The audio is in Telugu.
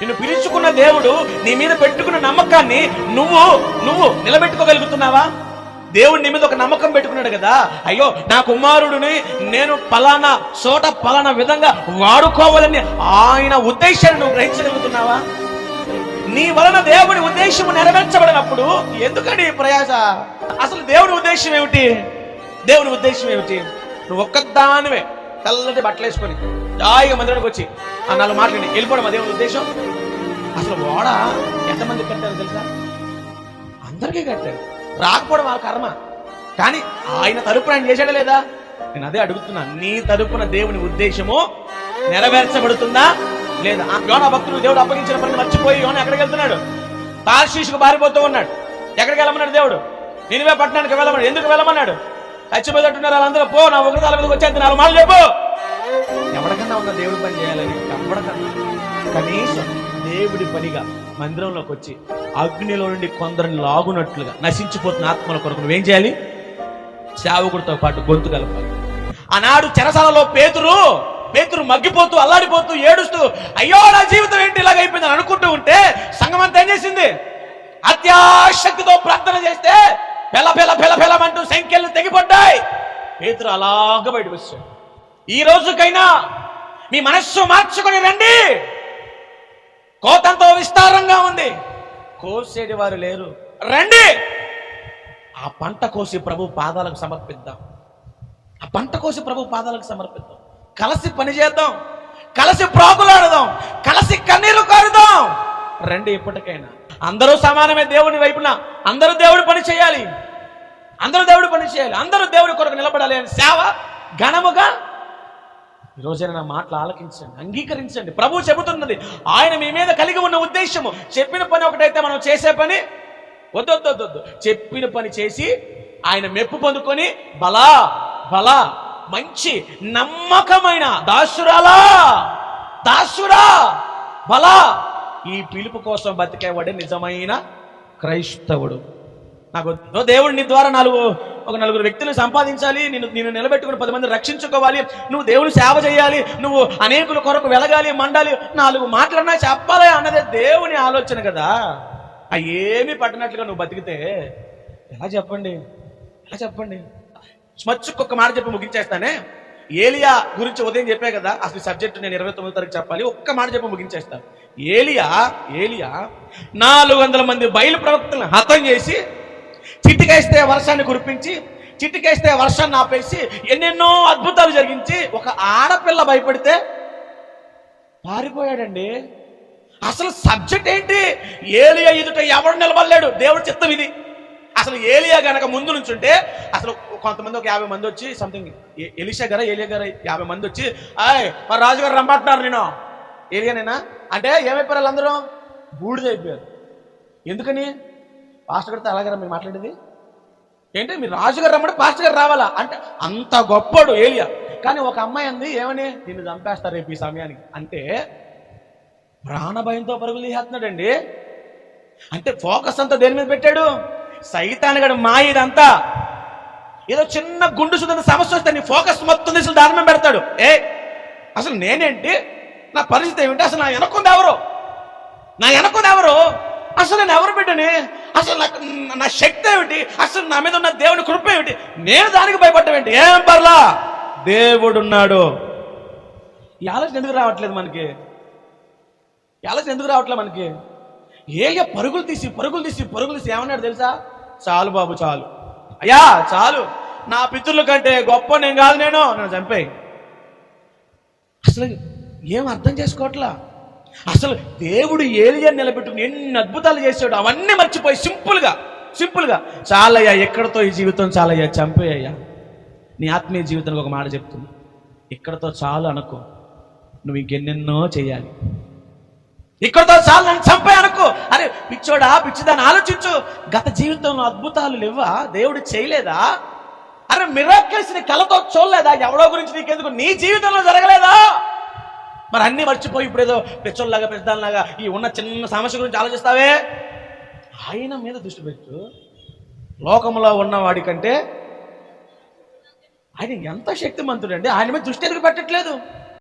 నిన్ను పిలుచుకున్న దేవుడు నీ మీద పెట్టుకున్న నమ్మకాన్ని నువ్వు నిలబెట్టుకోగలుగుతున్నావా? దేవుడు నీ మీద ఒక నమ్మకం పెట్టుకున్నాడు కదా, అయ్యో నా కుమారుడిని నేను పలానా చోట పలానా విధంగా వాడుకోవాలని ఆయన ఉద్దేశాన్ని నువ్వు గ్రహించగలుగుతున్నావా? నీ వలన దేవుని ఉద్దేశం నెరవేర్చబడినప్పుడు ఎందుకని ప్రయాస? అసలు దేవుని ఉద్దేశం ఏమిటి? దేవుని ఉద్దేశం ఏమిటి? నువ్వు ఒక్కదానివే తెల్లటి బట్టలు వేసుకొని హాయిగా మందిరానికి వచ్చి ఆ 4 మాటలు వెళ్ళిపోవడం ఆ దేవుని ఉద్దేశం? అసలు ఓడ ఎంతమంది కట్టారు తెలుసా? అందరికీ కట్టారు. రాకపోవడం ఆ కర్మ. కానీ ఆయన తరపున ఆయన చేశాడా లేదా? నేను అదే అడుగుతున్నా, నీ తరపున దేవుని ఉద్దేశము నెరవేర్చబడుతుందా లేదా? యోనా భక్తుడు దేవుడు అప్పగించిన పనిని మర్చిపోయి యోనా ఎక్కడికి వెళ్తున్నాడు? తార్షీషుకు పారిపోతూ ఉన్నాడు. ఎక్కడికి వెళ్ళమన్నాడు దేవుడు? నినివే పట్టణానికి వెళ్ళమన్నాడు. ఎందుకు వెళ్ళమన్నాడు? చచ్చిపోతున్నారు వాళ్ళందరూ, పో నా ఉగ్రతాల మీదకి వచ్చేది 4 మాటలు చెప్పు. ఎవరికన్నా ఉన్న దేవుడి పని చేయాలని? ఎవరికన్నా కనీసం దేవుడి పనిగా మందిరంలోకి వచ్చి అగ్నిలో నుండి కొందరిని లాగునట్లుగా నశించిపోతున్న ఆత్మల కొరకు నువ్వేం చేయాలి? సేవకుడితో పాటు గొంతు కలపాలి. ఆనాడు చెరసాలలో పేతురు మగ్గిపోతూ అల్లాడిపోతూ ఏడుస్తూ అయ్యో నా జీవితం ఏంటి ఇలాగ అయిపోయిందని అనుకుంటూ ఉంటే సంఘం అంతా ఏం చేసింది? అత్యాశక్తితో ప్రార్థన చేస్తే పెలమంటూ సంఖ్యలు తెగిపడ్డాయి. పేతురు అలాగ బయటకు వచ్చాడు. ఈ రోజుకైనా మీ మనస్సు మార్చుకొని రండి. కోతంతో విస్తారంగా ఉంది, కోసేటి వారు లేరు. రండి, ఆ పంట కోసి ప్రభు పాదాలకు సమర్పిద్దాం. ఆ పంట కోసి ప్రభు పాదాలకు సమర్పిద్దాం. కలిసి పని చేద్దాం, కలిసి ప్రాకులాడదాం, కలిసి కన్నీరు కారుదాం. రండి, ఇప్పటికైనా అందరూ సమానమే దేవుని వైపున. అందరూ దేవుడి పని చేయాలి, అందరూ దేవుడి పని చేయాలి, అందరూ దేవుడి కొరకు నిలబడాలి అని సేవ ఘనముగా. ఈరోజైనా నా మాటలు ఆలకించండి, అంగీకరించండి. ప్రభు చెబుతున్నది, ఆయన మీ మీద కలిగి ఉన్న ఉద్దేశము చెప్పిన పని ఒకటైతే మనం చేసే పని వద్దు. చెప్పిన పని చేసి ఆయన మెప్పు పొందుకొని బలా మంచి నమ్మకమైన దాసురా బలా ఈ పిలుపు కోసం బతికేవాడే నిజమైన క్రైస్తవుడు. నాకు దేవుడు నీ ద్వారా ఒక 4 వ్యక్తులు సంపాదించాలి, నిన్ను నిలబెట్టుకుని 10 మంది రక్షించుకోవాలి, నువ్వు దేవుని సేవ చేయాలి, నువ్వు అనేకుల కొరకు వెలగాలి, మండాలి, 4 మాటలన్నా చెప్పాలి అన్నదే దేవుని ఆలోచన కదా. ఏమీ పట్టినట్లుగా నువ్వు బతికితే ఎలా చెప్పండి? స్మచ్చుకు ఒక్క మాట చెప్పి ముగించేస్తానే. ఏలియా గురించి ఉదయం చెప్పే కదా, అసలు సబ్జెక్టు నేను 29వ తారీఖు చెప్పాలి. ఒక్క మాట చెప్పి ముగించేస్తాను. ఏలియా 400 మంది బయలు ప్రవక్తలను హతం చేసి, చిటికేస్తే వర్షాన్ని కురిపించి, చిటికేస్తే వర్షాన్ని ఆపేసి, ఎన్నెన్నో అద్భుతాలు జరిగించి, ఒక ఆడపిల్ల భయపడితే పారిపోయాడండి. అసలు సబ్జెక్ట్ ఏంటి? ఏలియా ఎదుట ఎవడు నిలబడలేడు, దేవుడి చిత్తం ఇది. అసలు ఏలియా గనక ముందు నుంచి ఉంటే అసలు కొంతమంది ఒక 50 మంది వచ్చి సంథింగ్ ఏలియా గారు 50 మంది వచ్చి మరి రాజుగారు రమ్మంటున్నారు, నేను ఏలియానేనా అంటే ఏమైపోయారు? వాళ్ళందరూ బూడిదైపోయారు. ఎందుకని? పాస్టర్ గారితో అలాగే మీరు మాట్లాడేది ఏంటి? మీరు రాజుగారు రమ్మంటే పాస్టర్ గారు రావాలా అంటే అంత గొప్పడు ఏలియా. కానీ ఒక అమ్మాయి అంది, ఏమని? నిన్ను చంపేస్తారు రేపు ఈ సమయానికి అంటే ప్రాణభయంతో పరుగులు తీసేస్తున్నాడండి. అంటే ఫోకస్ అంతా దేని మీద పెట్టాడు? సైతానుగాడు మాయ ఇదంతా. ఏదో చిన్న గుండు సుందర సమస్య వస్తే నీ ఫోకస్ మొత్తం తీసి దాని మీద పెడతాడు. అసలు నేనేంటి, నా పరిస్థితి ఏమిటి, అసలు నా వెనకుంది ఎవరు, అసలు నేను ఎవరు బిడ్డని, అసలు నా శక్తి ఏమిటి, అసలు నా మీద ఉన్న దేవుని కృప ఏమిటి, నేను దానికి భయపడ్డావేంటి? ఏం పర్లా, దేవుడున్నాడు. ఈ ఆలోచన ఎందుకు రావట్లేదు మనకి? ఏలియా పరుగులు తీసి ఏమన్నాడు తెలుసా? చాలు బాబు, చాలు అయ్యా, చాలు, నా పితరుల కంటే గొప్ప నేను కాదు, నన్ను చంపేయి. అసలు ఏం అర్థం చేసుకోవట్లా. అసలు దేవుడు ఏలియా నిలబెట్టుకుని ఎన్ని అద్భుతాలు చేసాడు, అవన్నీ మర్చిపోయి సింపుల్గా చాలయ్యా, ఎక్కడితో ఈ జీవితం చాలయ్యా, చంపేయ్యా. నీ ఆత్మీయ జీవితానికి ఒక మాట చెప్తున్నా, ఇక్కడతో చాలు అనుకో, నువ్వు ఇంకెన్నెన్నో చేయాలి. ఇక్కడతో చాలు, నన్ను చంపే అనుకో. అరే పిచ్చోడా, పిచ్చిదాన్ని ఆలోచించు. గత జీవితంలో అద్భుతాలు లేవా? దేవుడు చేయలేదా? అరే మిరాకిల్స్ ని కళ్ళతో చూడలేదా? ఎవడో గురించి నీకెందుకు? నీ జీవితంలో జరగలేదా? మరి అన్ని మర్చిపోయి ఇప్పుడు ఏదో పిచ్చోళ్ళలాగా పెద్దలాగా ఈ ఉన్న చిన్న సమస్య గురించి ఆలోచిస్తావే. ఆయన మీద దృష్టి పెట్టు. లోకంలో ఉన్నవాడి కంటే ఆయన ఎంత శక్తిమంతుడండి, ఆయన మీద దృష్టి ఎందుకు పెట్టట్లేదు?